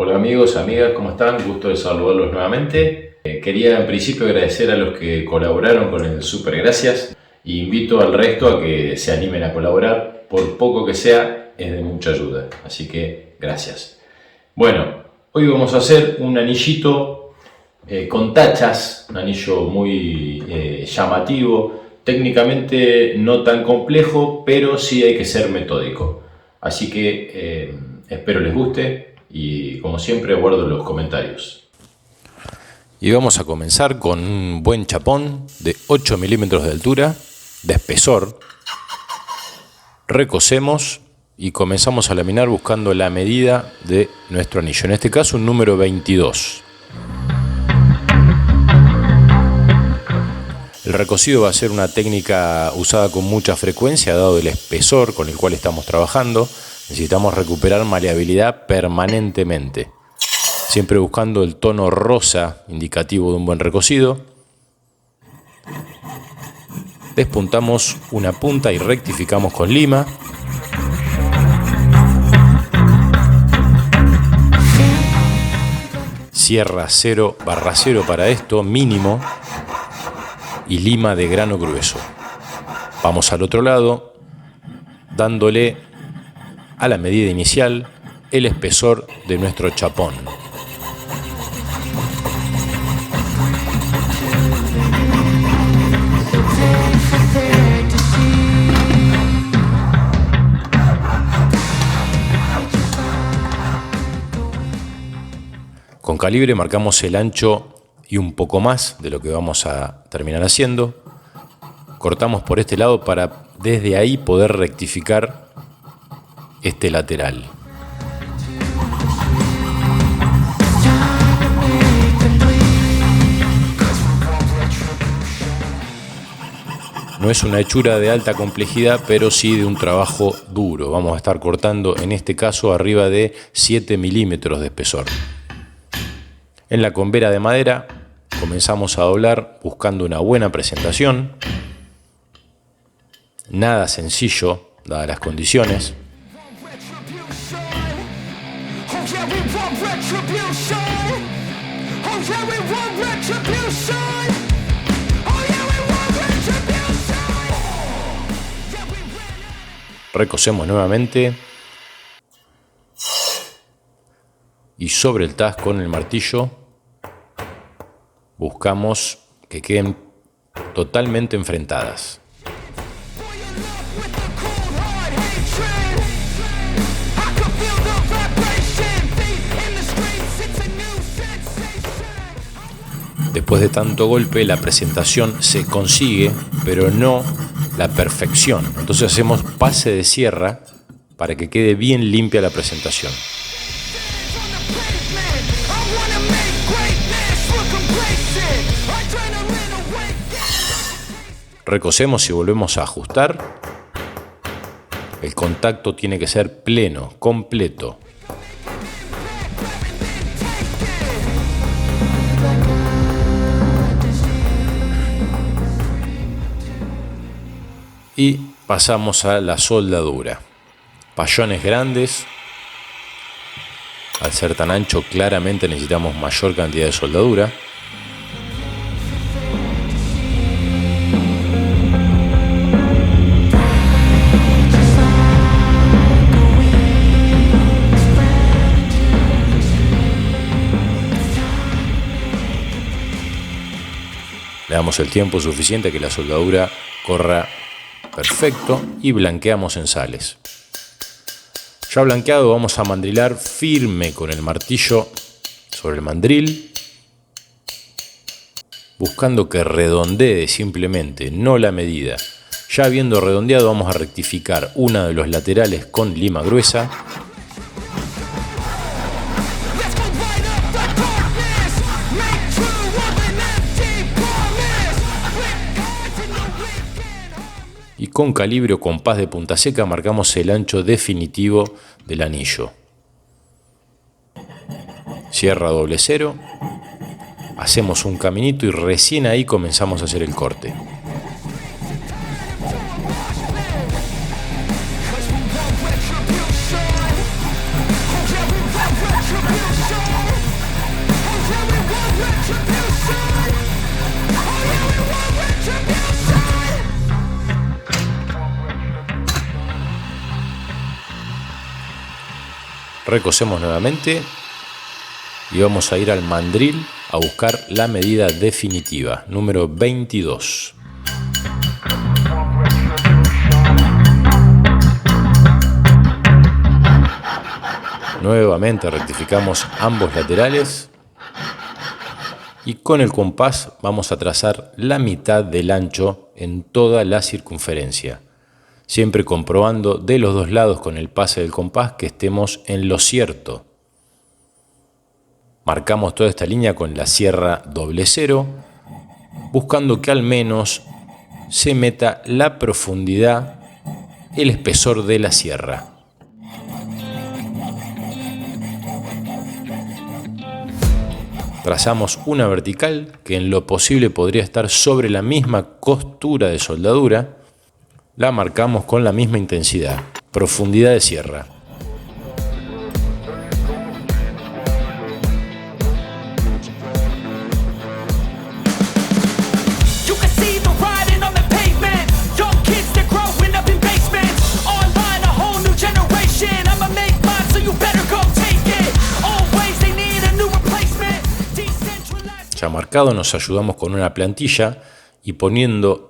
Hola amigos, amigas, ¿cómo están? Gusto de saludarlos nuevamente. Quería en principio agradecer a los que colaboraron con el Super Gracias e invito al resto a que se animen a colaborar, por poco que sea, es de mucha ayuda, así que gracias. Bueno, hoy vamos a hacer un anillito con tachas, un anillo muy llamativo, técnicamente no tan complejo, pero sí hay que ser metódico, así que espero les guste. Y como siempre guardo los comentarios. Y vamos a comenzar con un buen chapón de 8 milímetros de altura, de espesor. Recosemos y comenzamos a laminar buscando la medida de nuestro anillo. En este caso un número 22. El recocido va a ser una técnica usada con mucha frecuencia dado el espesor con el cual estamos trabajando. Necesitamos recuperar maleabilidad permanentemente, siempre buscando el tono rosa indicativo de un buen recocido. Despuntamos una punta y rectificamos con lima. Sierra 0/0 para esto, mínimo, y lima de grano grueso. Vamos al otro lado, dándole a la medida inicial el espesor de nuestro chapón. Con calibre marcamos el ancho y un poco más de lo que vamos a terminar haciendo. Cortamos por este lado para desde ahí poder rectificar este lateral. No es una hechura de alta complejidad, pero sí de un trabajo duro. Vamos a estar cortando, en este caso, arriba de 7 milímetros de espesor. En la combera de madera comenzamos a doblar buscando una buena presentación. Nada sencillo, dadas las condiciones. Recosemos nuevamente y sobre el taz con el martillo buscamos que queden totalmente enfrentadas. Después de tanto golpe, la presentación se consigue, pero no la perfección. Entonces hacemos pase de sierra para que quede bien limpia la presentación. Recosemos y volvemos a ajustar. El contacto tiene que ser pleno, completo. Y pasamos a la soldadura. Payones grandes. Al ser tan ancho, claramente necesitamos mayor cantidad de soldadura. Le damos el tiempo suficiente a que la soldadura corra perfecto y blanqueamos en sales. Ya blanqueado, vamos a mandrilar firme con el martillo sobre el mandril, buscando que redondee simplemente, no la medida. Ya habiendo redondeado, vamos a rectificar una de los laterales con lima gruesa. Y con calibre o compás de punta seca marcamos el ancho definitivo del anillo. Sierra 00, hacemos un caminito y recién ahí comenzamos a hacer el corte. Recosemos nuevamente y vamos a ir al mandril a buscar la medida definitiva, número 22. Nuevamente rectificamos ambos laterales y con el compás vamos a trazar la mitad del ancho en toda la circunferencia, siempre comprobando de los dos lados con el pase del compás que estemos en lo cierto. Marcamos toda esta línea con la sierra 00, buscando que al menos se meta la profundidad, el espesor de la sierra. Trazamos una vertical que en lo posible podría estar sobre la misma costura de soldadura. La marcamos con la misma intensidad, profundidad de sierra. Ya marcado, nos ayudamos con una plantilla y poniendo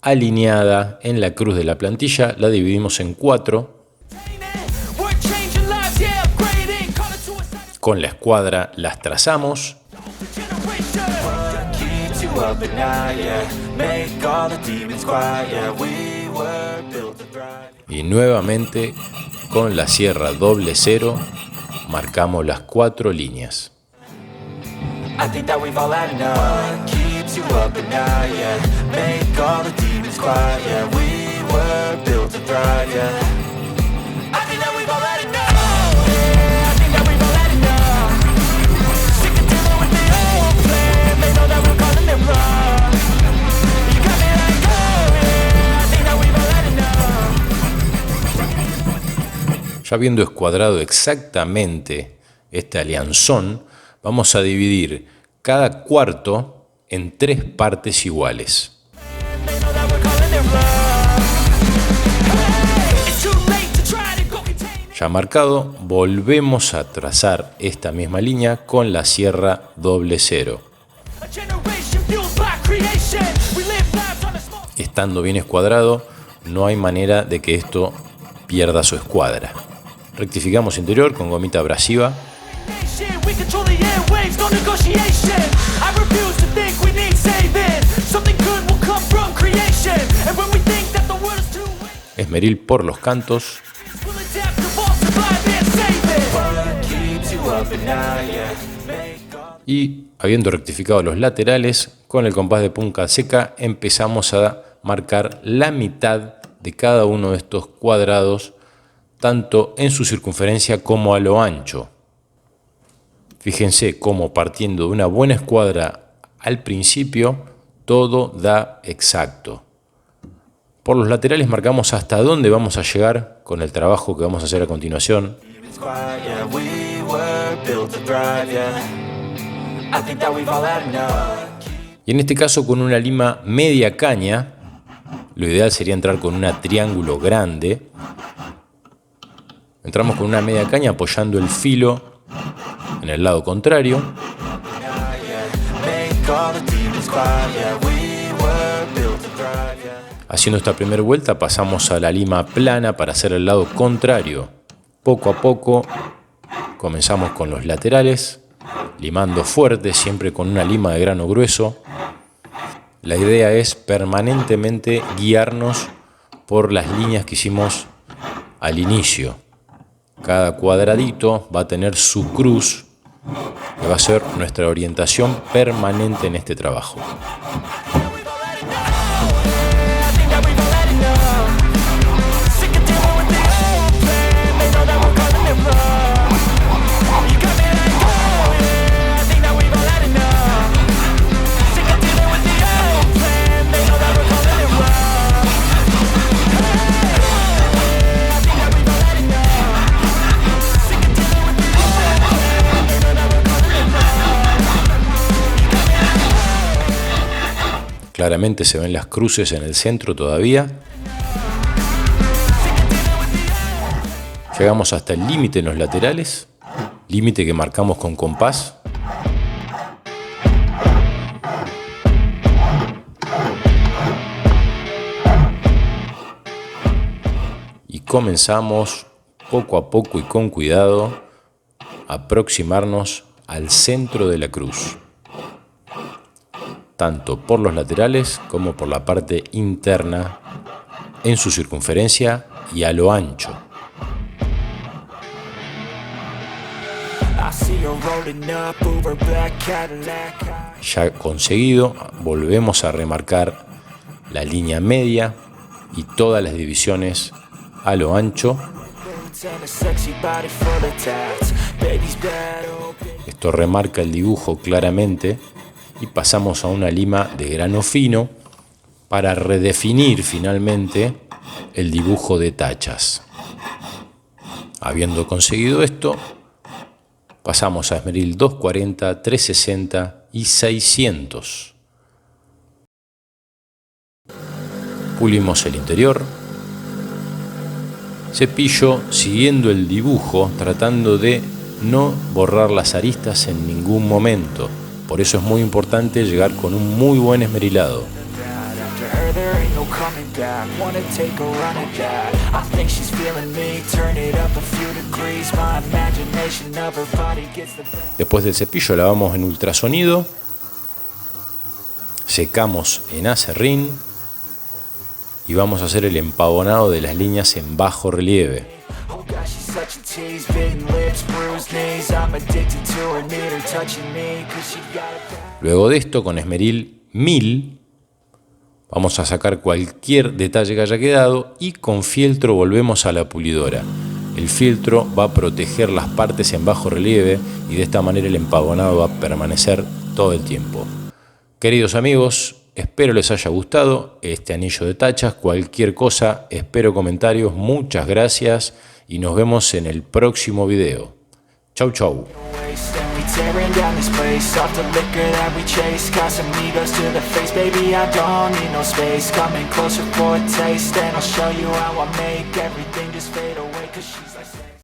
alineada en la cruz de la plantilla, la dividimos en 4. Con la escuadra las trazamos. Y nuevamente con la sierra 00 marcamos las 4 líneas. I think that we've all had enough. What keeps you up at night, yeah. Make all the demons quiet, yeah. We were built to thrive, yeah. I think that we've all had enough. Yeah, I think that we've all had enough. Sick of dealing with the old plan. They know that we're calling it wrong. You got me like, oh, yeah. I think that we've all had enough. Ya habiendo escuadrado exactamente este alianzón, vamos a dividir cada cuarto en 3 partes iguales. Ya marcado, volvemos a trazar esta misma línea con la sierra 00. Estando bien escuadrado, no hay manera de que esto pierda su escuadra. Rectificamos interior con gomita abrasiva. Esmeril por los cantos. Y habiendo rectificado los laterales, con el compás de punta seca empezamos a marcar la mitad de cada uno de estos cuadrados, tanto en su circunferencia como a lo ancho. Fíjense cómo partiendo de una buena escuadra al principio, todo da exacto. Por los laterales marcamos hasta dónde vamos a llegar con el trabajo que vamos a hacer a continuación. Y en este caso con una lima media caña, lo ideal sería entrar con un triángulo grande. Entramos con una media caña apoyando el filo en el lado contrario. Haciendo esta primera vuelta pasamos a la lima plana para hacer el lado contrario. Poco a poco comenzamos con los laterales, limando fuerte, siempre con una lima de grano grueso. La idea es permanentemente guiarnos por las líneas que hicimos al inicio. Cada cuadradito va a tener su cruz, que va a ser nuestra orientación permanente en este trabajo. Claramente se ven las cruces en el centro todavía. Llegamos hasta el límite en los laterales. límite que marcamos con compás. Y comenzamos poco a poco y con cuidado a aproximarnos al centro de la cruz, tanto por los laterales como por la parte interna, en su circunferencia y a lo ancho. Ya conseguido, volvemos a remarcar la línea media y todas las divisiones a lo ancho. Esto remarca el dibujo claramente y pasamos a una lima de grano fino para redefinir finalmente el dibujo de tachas. Habiendo conseguido esto, pasamos a esmeril 240, 360 y 600. Pulimos el interior. Cepillo siguiendo el dibujo, tratando de no borrar las aristas en ningún momento. Por eso es muy importante llegar con un muy buen esmerilado. Después del cepillo lavamos en ultrasonido, secamos en acerrín y vamos a hacer el empavonado de las líneas en bajo relieve. Luego de esto, con esmeril 1000, vamos a sacar cualquier detalle que haya quedado y con fieltro volvemos a la pulidora. El fieltro va a proteger las partes en bajo relieve y de esta manera el empavonado va a permanecer todo el tiempo. Queridos amigos, espero les haya gustado este anillo de tachas. Cualquier cosa, espero comentarios. Muchas gracias y nos vemos en el próximo video. Chau, chau. Tearing down this place, off the liquor that we chase. Casamigos to the face, baby, I don't need no space. Coming closer for a taste, and I'll show you how I make everything just fade away.